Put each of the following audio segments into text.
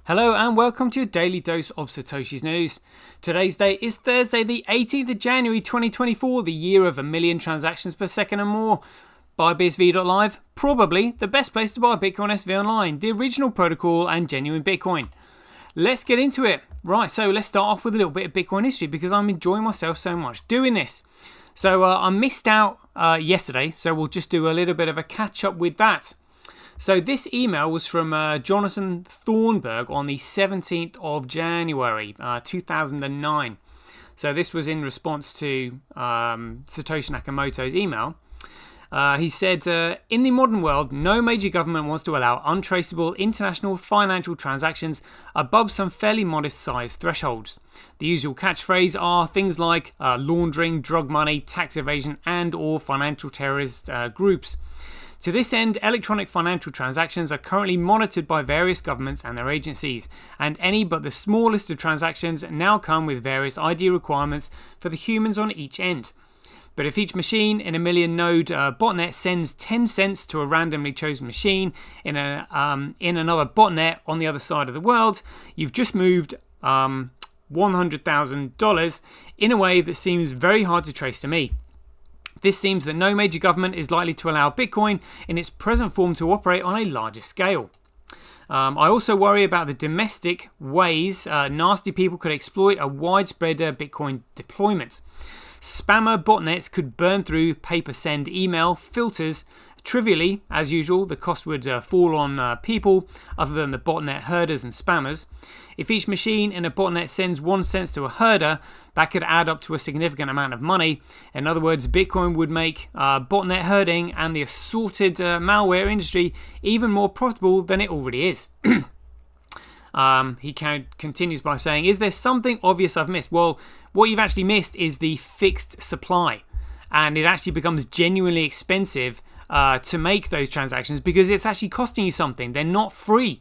Hello and welcome to your daily dose of Satoshi's news. Today's date is Thursday, the 18th of January 2024, the year of 1 million transactions per second and more. BuyBSV.live, probably the best place to buy Bitcoin SV online, the original protocol and genuine Bitcoin. Let's get into it. Right, so let's start off with a little bit of Bitcoin history because I'm enjoying myself so much doing this. So I missed out yesterday, so we'll just do a little bit of a catch up with that. So this email was from Jonathan Thornburg on the 17th of January 2009. So this was in response to Satoshi Nakamoto's email. He said, in the modern world, no major government wants to allow untraceable international financial transactions above some fairly modest size thresholds. The usual catchphrase are things like laundering, drug money, tax evasion and or financial terrorist groups. To this end, electronic financial transactions are currently monitored by various governments and their agencies, and any but the smallest of transactions now come with various ID requirements for the humans on each end. But if each machine in a million node botnet sends 10 cents to a randomly chosen machine in another botnet on the other side of the world, you've just moved $100,000 in a way that seems very hard to trace to me. This seems that no major government is likely to allow Bitcoin in its present form to operate on a larger scale. I also worry about the domestic ways nasty people could exploit a widespread Bitcoin deployment. Spammer botnets could burn through pay-per-send email filters. Trivially, as usual, the cost would fall on people other than the botnet herders and spammers. If each machine in a botnet sends 1 cent to a herder, that could add up to a significant amount of money. In other words, Bitcoin would make botnet herding and the assorted malware industry even more profitable than it already is. He continues by saying, is there something obvious I've missed? Well, what you've actually missed is the fixed supply. And it actually becomes genuinely expensive to make those transactions because it's actually costing you something. They're not free.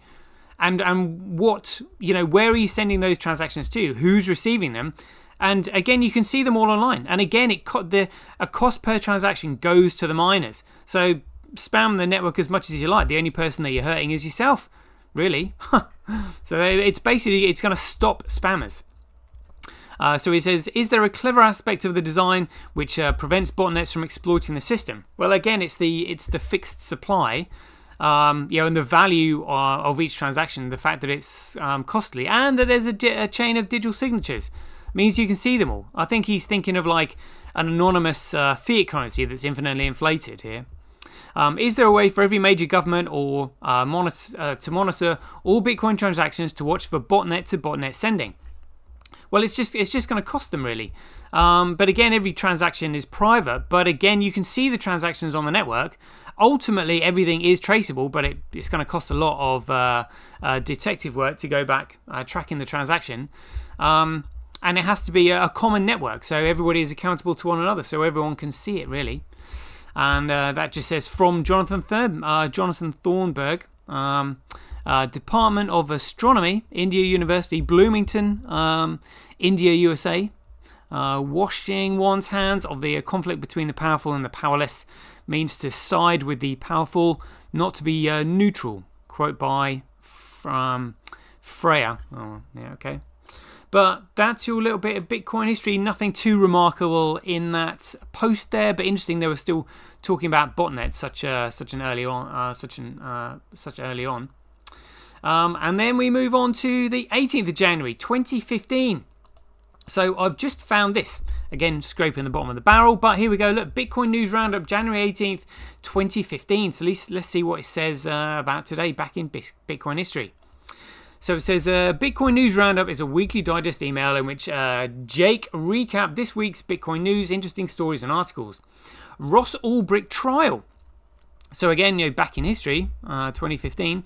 And what, where are you sending those transactions to? Who's receiving them? And again, you can see them all online. And again, a cost per transaction goes to the miners. So spam the network as much as you like. The only person that you're hurting is yourself, really. So it's going to stop spammers. So he says, is there a clever aspect of the design which prevents botnets from exploiting the system? Well, again, it's the fixed supply, and the value of each transaction, the fact that it's costly, and that there's a chain of digital signatures means you can see them all. I think he's thinking of like an anonymous fiat currency that's infinitely inflated here. Is there a way for every major government or to monitor all Bitcoin transactions to watch for botnet to botnet sending? Well, it's just going to cost them really. But again, every transaction is private. But again, you can see the transactions on the network. Ultimately, everything is traceable, but it's going to cost a lot of detective work to go back tracking the transaction. And it has to be a common network, so everybody is accountable to one another, so everyone can see it really. And that just says from Jonathan Thornburg. Department of Astronomy, India University, Bloomington, India, USA. Washing one's hands of the conflict between the powerful and the powerless means to side with the powerful, not to be neutral. Quote by Freya. Oh, yeah, okay. But that's your little bit of Bitcoin history. Nothing too remarkable in that post there, but interesting. They were still talking about botnets such early on. And then we move on to the 18th of January 2015. So I've just found this. Again, scraping the bottom of the barrel. But here we go. Look, Bitcoin News Roundup, January 18th, 2015. So let's see what it says about today back in Bitcoin history. So it says, Bitcoin News Roundup is a weekly digest email in which Jake recapped this week's Bitcoin news, interesting stories and articles. Ross Ulbricht trial. So again, back in history, 2015,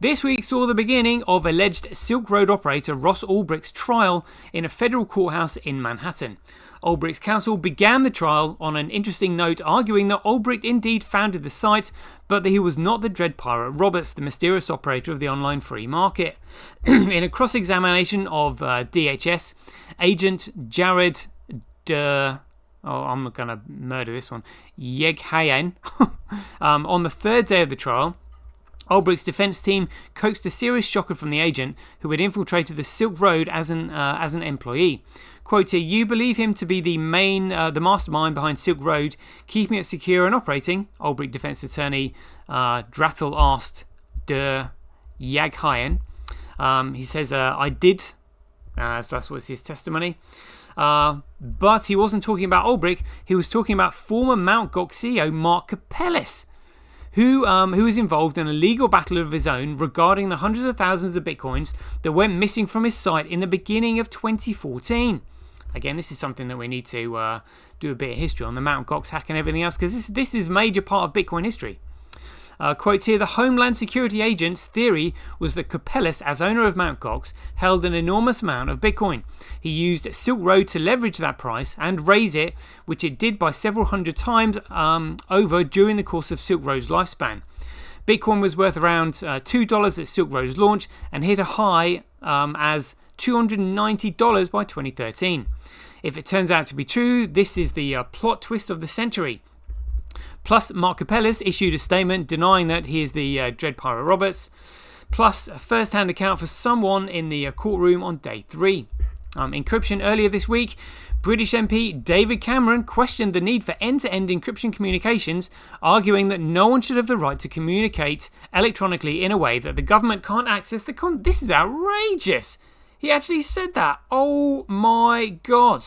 this week saw the beginning of alleged Silk Road operator Ross Ulbricht's trial in a federal courthouse in Manhattan. Ulbricht's counsel began the trial on an interesting note, arguing that Ulbricht indeed founded the site, but that he was not the Dread Pirate Roberts, the mysterious operator of the online free market. In a cross-examination of DHS agent Jared I'm going to murder this one, Yeghayan, on the third day of the trial, Ulbricht's defense team coaxed a serious shocker from the agent who had infiltrated the Silk Road as an employee. Quote here, you believe him to be the mastermind behind Silk Road, keeping it secure and operating? Ulbricht defense attorney Drattel asked Der Jaghaien. He says, I did. So that's what's his testimony. But he wasn't talking about Ulbricht. He was talking about former Mt. Gox CEO Mark Capellis, who was involved in a legal battle of his own regarding the hundreds of thousands of bitcoins that went missing from his site in the beginning of 2014. Again, this is something that we need to do a bit of history on, the Mt. Gox hack and everything else, because this is a major part of Bitcoin history. Quote here, the Homeland Security agent's theory was that Capellis, as owner of Mt. Gox, held an enormous amount of Bitcoin. He used Silk Road to leverage that price and raise it, which it did by several hundred times over during the course of Silk Road's lifespan. Bitcoin was worth around $2 at Silk Road's launch and hit a high as $290 by 2013. If it turns out to be true, this is the plot twist of the century. Plus, Mark Capellis issued a statement denying that he is the Dread Pirate Roberts. Plus, a first-hand account for someone in the courtroom on day 3. Encryption earlier this week, British MP David Cameron questioned the need for end-to-end encryption communications, arguing that no one should have the right to communicate electronically in a way that the government can't access the This is outrageous! He actually said that. Oh my God.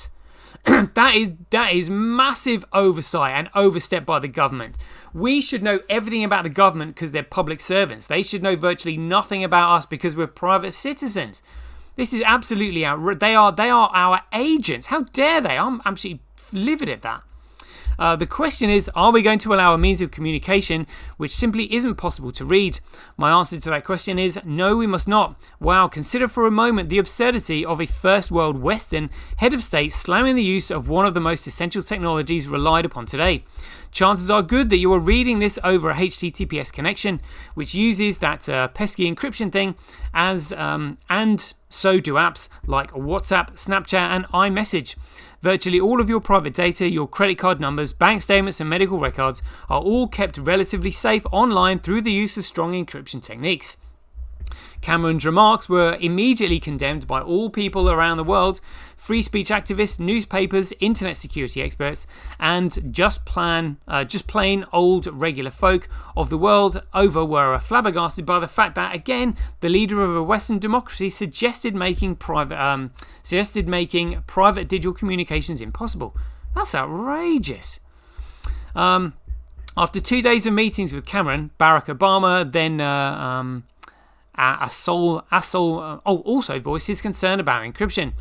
That is massive oversight and overstep by the government. We should know everything about the government because they're public servants. They should know virtually nothing about us because we're private citizens. This is absolutely outrageous. They are our agents. How dare they? I'm absolutely livid at that. The question is, are we going to allow a means of communication which simply isn't possible to read? My answer to that question is, no, we must not. Wow, consider for a moment the absurdity of a first world Western head of state slamming the use of one of the most essential technologies relied upon today. Chances are good that you are reading this over a HTTPS connection, which uses that pesky encryption thing, and so do apps like WhatsApp, Snapchat, and iMessage. Virtually all of your private data, your credit card numbers, bank statements, and medical records are all kept relatively safe online through the use of strong encryption techniques. Cameron's remarks were immediately condemned by all people around the world, free speech activists, newspapers, internet security experts, and just plain old regular folk of the world over were flabbergasted by the fact that, again, the leader of a Western democracy suggested making private digital communications impossible. That's outrageous. After 2 days of meetings with Cameron, Barack Obama then also voiced his concern about encryption.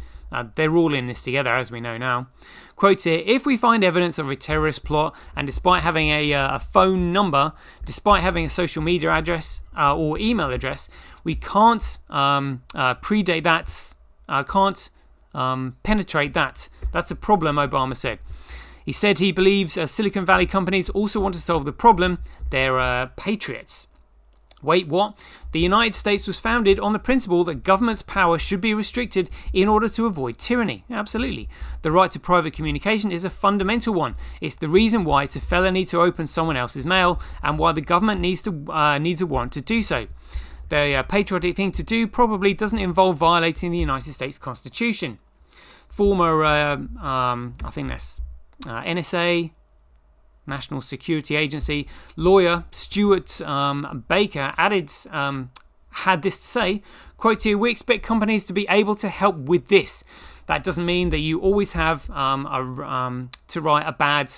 They're all in this together, as we know now. Quote here, if we find evidence of a terrorist plot, and despite having a phone number, despite having a social media address or email address, we can't predate that, can't penetrate that. That's a problem, Obama said. He said he believes Silicon Valley companies also want to solve the problem. They're patriots. Wait, what? The United States was founded on the principle that government's power should be restricted in order to avoid tyranny. Absolutely. The right to private communication is a fundamental one. It's the reason why it's a felony to open someone else's mail and why the government needs a warrant to do so. The patriotic thing to do probably doesn't involve violating the United States Constitution. Former, I think that's NSA, National Security Agency lawyer Stuart Baker had this to say, quote here, we expect companies to be able to help with this. That doesn't mean that you always have to write a bad,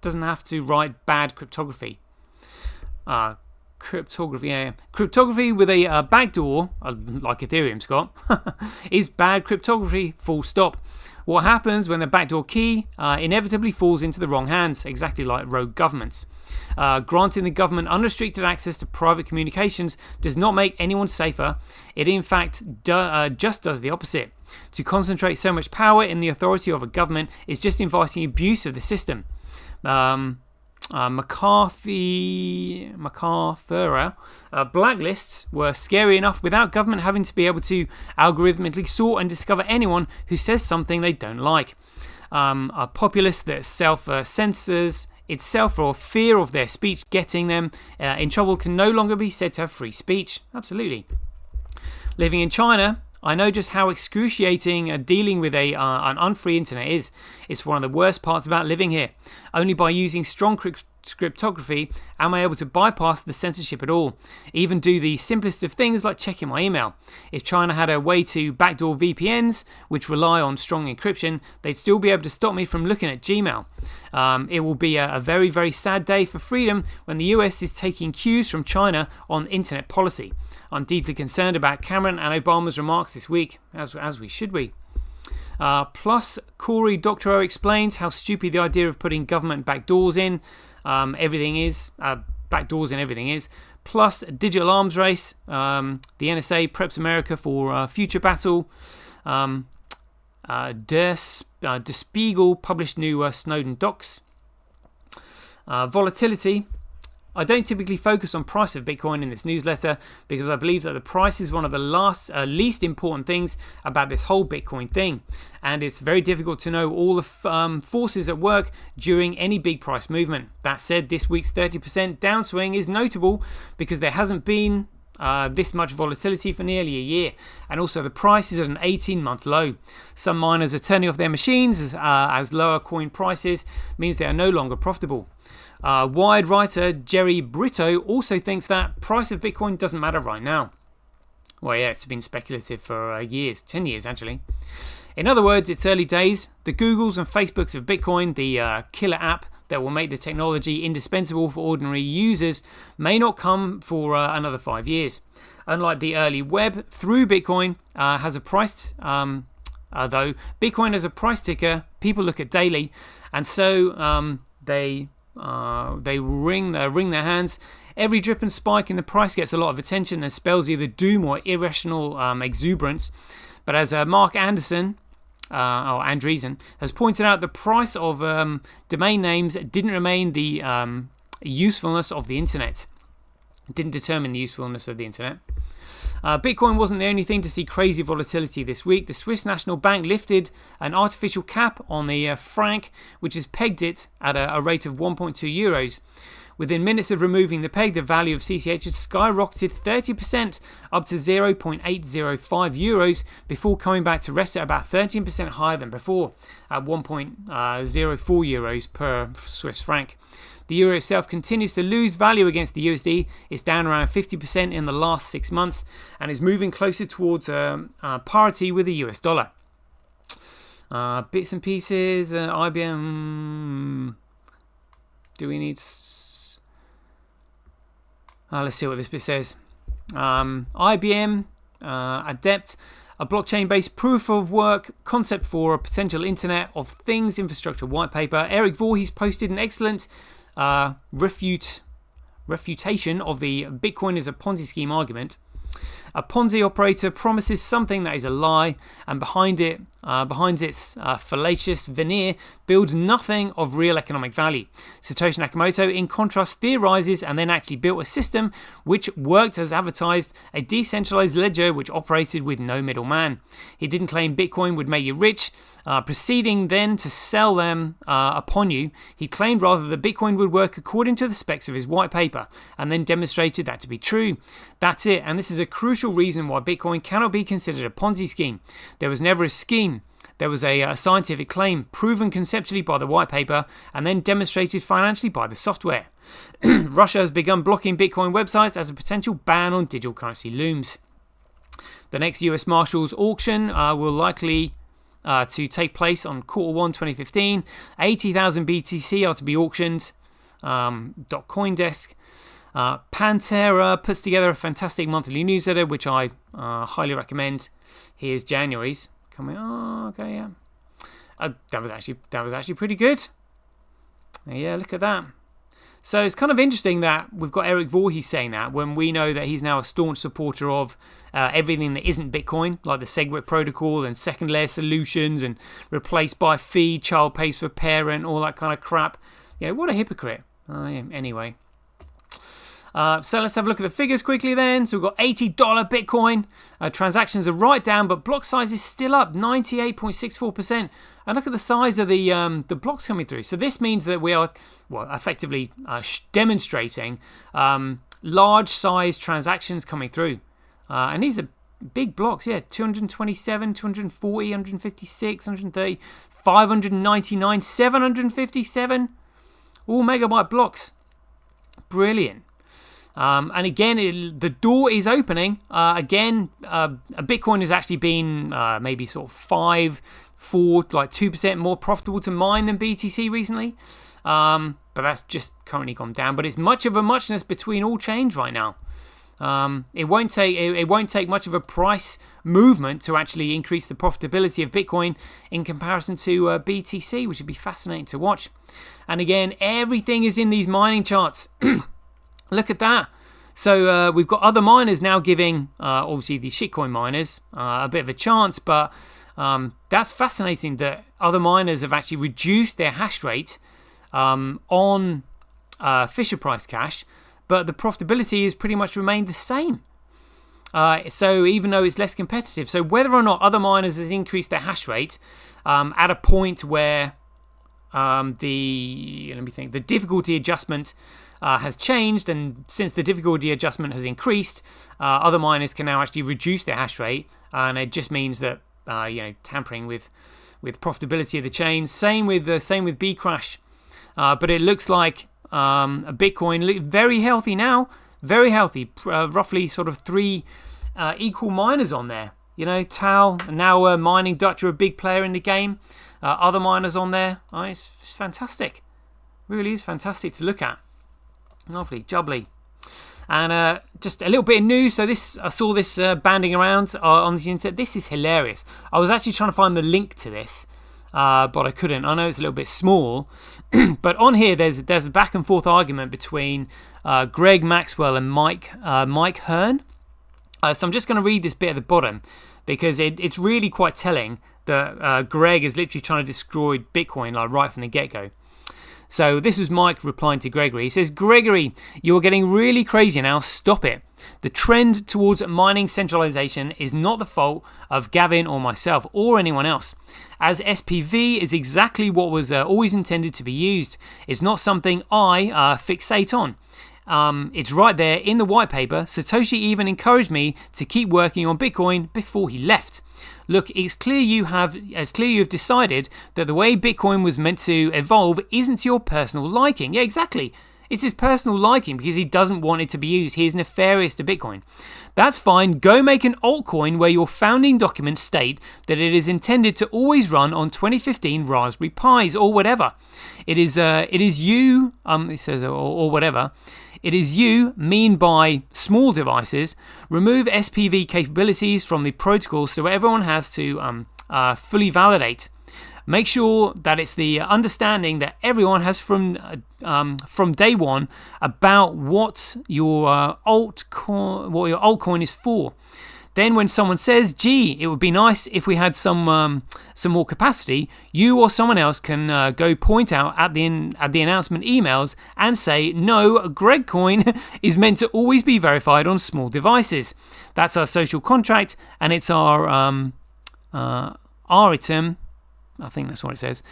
doesn't have to write bad cryptography. Cryptography with a backdoor, like Ethereum's got, is bad cryptography, full stop. What happens when the backdoor key inevitably falls into the wrong hands, exactly like rogue governments. Granting the government unrestricted access to private communications does not make anyone safer. It in fact just does the opposite. To concentrate so much power in the authority of a government is just inviting abuse of the system. MacArthur blacklists were scary enough without government having to be able to algorithmically sort and discover anyone who says something they don't like. A populace that self-censors itself or fear of their speech getting them in trouble can no longer be said to have free speech. Absolutely. Living in China, I know just how excruciating dealing with an unfree internet is. It's one of the worst parts about living here. Only by using strong cryptography am I able to bypass the censorship at all. Even do the simplest of things like checking my email. If China had a way to backdoor VPNs, which rely on strong encryption, they'd still be able to stop me from looking at Gmail. It will be a very, very sad day for freedom when the US is taking cues from China on internet policy. I'm deeply concerned about Cameron and Obama's remarks this week, as we should be. Plus, Cory Doctorow explains how stupid the idea of putting government backdoors in everything is. Backdoors in everything is. Plus, digital arms race. The NSA preps America for future battle. Der Spiegel published new Snowden docs. Volatility. I don't typically focus on price of Bitcoin in this newsletter because I believe that the price is one of the least important things about this whole Bitcoin thing, and it's very difficult to know all the forces at work during any big price movement. That said, this week's 30% downswing is notable because there hasn't been this much volatility for nearly a year, and also the price is at an 18-month low. Some miners are turning off their machines as lower coin prices means they are no longer profitable. Wired writer Jerry Brito also thinks that price of Bitcoin doesn't matter right now. Well, yeah, it's been speculative for years, 10 years actually. In other words, it's early days. The Googles and Facebooks of Bitcoin, the killer app that will make the technology indispensable for ordinary users, may not come for another 5 years. Unlike the early web, through Bitcoin has a price, though Bitcoin has a price ticker people look at daily, and so they wring their hands. Every drip and spike in the price gets a lot of attention and spells either doom or irrational exuberance. But as Mark Andreessen has pointed out, the price of domain names didn't remain the usefulness of the internet. It didn't determine the usefulness of the internet. Bitcoin wasn't the only thing to see crazy volatility this week. The Swiss National Bank lifted an artificial cap on the franc, which has pegged it at a rate of 1.2 euros. Within minutes of removing the peg, the value of CCH had skyrocketed 30% up to 0.805 euros before coming back to rest at about 13% higher than before, at 1.04 euros per Swiss franc. The euro itself continues to lose value against the USD. It's down around 50% in the last 6 months and is moving closer towards parity with the US dollar. Bits and pieces, IBM. Do we need... let's see what this bit says. IBM, Adept, a blockchain-based proof of work concept for a potential Internet of Things infrastructure white paper. Eric Voorhees posted an excellent refutation of the Bitcoin is a Ponzi scheme argument. A Ponzi operator promises something that is a lie, and behind its fallacious veneer builds nothing of real economic value. Satoshi Nakamoto, in contrast, theorizes and then actually built a system which worked as advertised, a decentralized ledger which operated with no middleman. He didn't claim Bitcoin would make you rich, proceeding then to sell them upon you. He claimed rather that Bitcoin would work according to the specs of his white paper, and then demonstrated that to be true. That's it, and this is a crucial reason why Bitcoin cannot be considered a Ponzi scheme. There was never a scheme. There was a scientific claim proven conceptually by the white paper and then demonstrated financially by the software. Russia has begun blocking Bitcoin websites as a potential ban on digital currency looms. The next US Marshals auction will likely to take place on Q1 2015. 80,000 BTC are to be auctioned. .coindesk. Pantera puts together a fantastic monthly newsletter, which I highly recommend. Here's January's. Oh, okay, yeah. That was actually pretty good. Yeah, look at that. So it's kind of interesting that we've got Eric Voorhees saying that when we know that he's now a staunch supporter of everything that isn't Bitcoin, like the SegWit protocol and second layer solutions and replaced by fee, child pays for parent, all that kind of crap. Yeah, what a hypocrite. Yeah, anyway. So let's have a look at the figures quickly then. So we've got $80 Bitcoin. Transactions are right down, but block size is still up 98.64%. And look at the size of the blocks coming through. So this means that we are effectively demonstrating large size transactions coming through. And these are big blocks, 227, 240, 156, 130, 599, 757, all megabyte blocks. Brilliant. And again, the door is opening. Again, Bitcoin has actually been maybe sort of 2% more profitable to mine than BTC recently. But that's just currently gone down. But it's much of a muchness between all chains right now. It won't take much of a price movement to actually increase the profitability of Bitcoin in comparison to BTC, which would be fascinating to watch. And again, everything is in these mining charts. Look at that. So we've got other miners now giving, obviously, the shitcoin miners a bit of a chance, but that's fascinating that other miners have actually reduced their hash rate on Fisher Price Cash, but the profitability has pretty much remained the same. So even though it's less competitive, so whether or not other miners has increased their hash rate at a point where the difficulty adjustment has changed, and since the difficulty adjustment has increased, other miners can now actually reduce their hash rate, and it just means that tampering with profitability of the chain. Same with Bcrash, but it looks like a Bitcoin very healthy now, very healthy. Roughly sort of 3 equal miners on there. Tau now mining Dutch are a big player in the game. Other miners on there. It's fantastic. Really is fantastic to look at. Lovely, jubbly. And just a little bit of news. So I saw this banding around on the internet. This is hilarious. I was actually trying to find the link to this, but I couldn't. I know it's a little bit small, but on here there's a back and forth argument between Greg Maxwell and Mike Hearn. So I'm just going to read this bit at the bottom because it's really quite telling that Greg is literally trying to destroy Bitcoin right from the get-go. So this was Mike replying to Gregory. He says, "Gregory, you're getting really crazy now. Stop it. The trend towards mining centralization is not the fault of Gavin or myself or anyone else, as SPV is exactly what was always intended to be used. It's not something I fixate on. It's right there in the white paper. Satoshi even encouraged me to keep working on Bitcoin before he left. Look, it's clear you have decided that the way Bitcoin was meant to evolve isn't to your personal liking." Yeah, exactly. It's his personal liking because he doesn't want it to be used. He is nefarious to Bitcoin. That's fine. Go make an altcoin where your founding documents state that it is intended to always run on 2015 Raspberry Pis or whatever. It is you. It says or whatever. It is you, mean by small devices. Remove SPV capabilities from the protocol so everyone has to fully validate. Make sure that it's the understanding that everyone has from day one about what your altcoin is for. Then when someone says, "Gee, it would be nice if we had some more capacity," you or someone else can go point out at the announcement emails and say, "No, GregCoin is meant to always be verified on small devices. That's our social contract, and it's our item." I think that's what it says,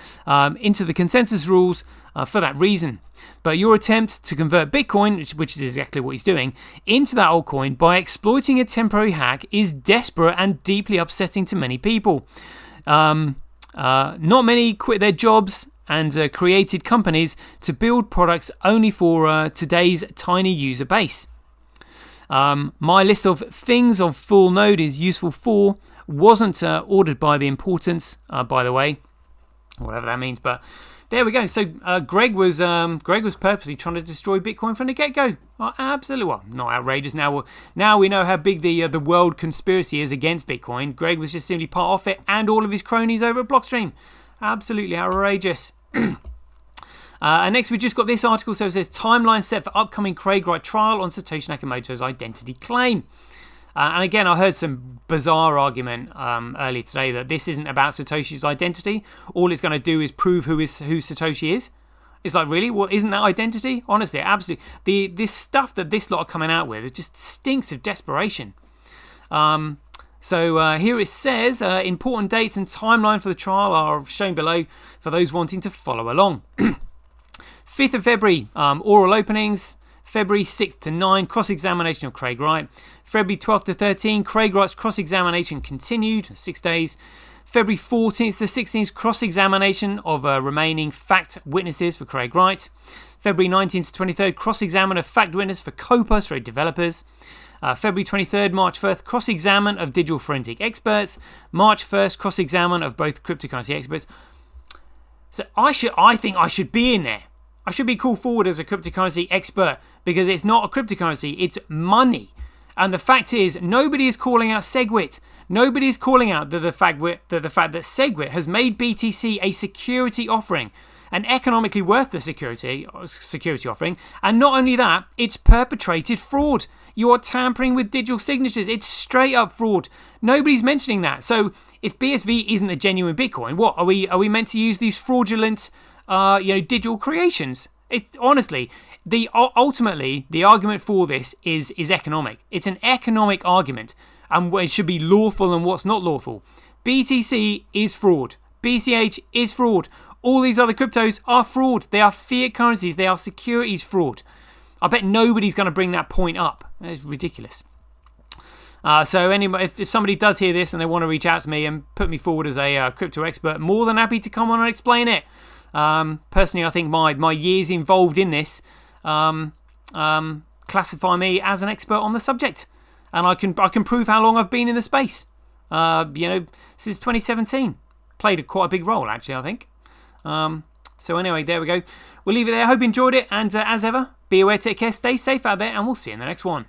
into the consensus rules for that reason. But your attempt to convert Bitcoin, which is exactly what he's doing, into that altcoin by exploiting a temporary hack is desperate and deeply upsetting to many people. Not many quit their jobs and created companies to build products only for today's tiny user base. My list of things of full node is useful for wasn't ordered by the importance, by the way, whatever that means. But there we go. So Greg was purposely trying to destroy Bitcoin from the get-go. Absolutely, well, not outrageous. Now we know how big the world conspiracy is against Bitcoin. Greg was just simply part of it, and all of his cronies over at Blockstream. Absolutely outrageous. And next we just got this article. So it says timeline set for upcoming Craig Wright trial on Satoshi Nakamoto's identity claim. And again, I heard some bizarre argument earlier today that this isn't about Satoshi's identity. All it's going to do is prove who Satoshi is. It's like, really? Well, isn't that identity? Honestly, absolutely. This stuff that this lot are coming out with, it just stinks of desperation. So here it says, important dates and timeline for the trial are shown below for those wanting to follow along. 5th of February, oral openings. February 6th to 9, cross-examination of Craig Wright. February 12th to 13, Craig Wright's cross-examination continued, 6 days. February 14th to 16th, cross-examination of remaining fact witnesses for Craig Wright. February 19th to 23rd, cross-examine of fact witness for COPA, straight developers. February 23rd, March 1st, cross-examine of digital forensic experts. March 1st, cross-examine of both cryptocurrency experts. So I think I should be in there. I should be called forward as a cryptocurrency expert because it's not a cryptocurrency, it's money. And the fact is, nobody is calling out SegWit. Nobody is calling out the fact that SegWit has made BTC a security offering, and economically worth the security offering. And not only that, it's perpetrated fraud. You are tampering with digital signatures. It's straight up fraud. Nobody's mentioning that. So if BSV isn't a genuine Bitcoin, what are we meant to use these fraudulent digital creations? It's honestly, ultimately the argument for this is economic. It's an economic argument, and it should be lawful and what's not lawful. BTC is fraud. BCH is fraud. All these other cryptos are fraud. They are fiat currencies. They are securities fraud. I bet nobody's going to bring that point up. It's ridiculous. So anyway, if somebody does hear this and they want to reach out to me and put me forward as a crypto expert, more than happy to come on and explain it. Personally, I think my years involved in this classify me as an expert on the subject, and I can prove how long I've been in the space. Since 2017, played quite a big role actually, I think. So anyway, there we go. We'll leave it there. I hope you enjoyed it, and as ever, be aware, take care, stay safe out there, and we'll see you in the next one.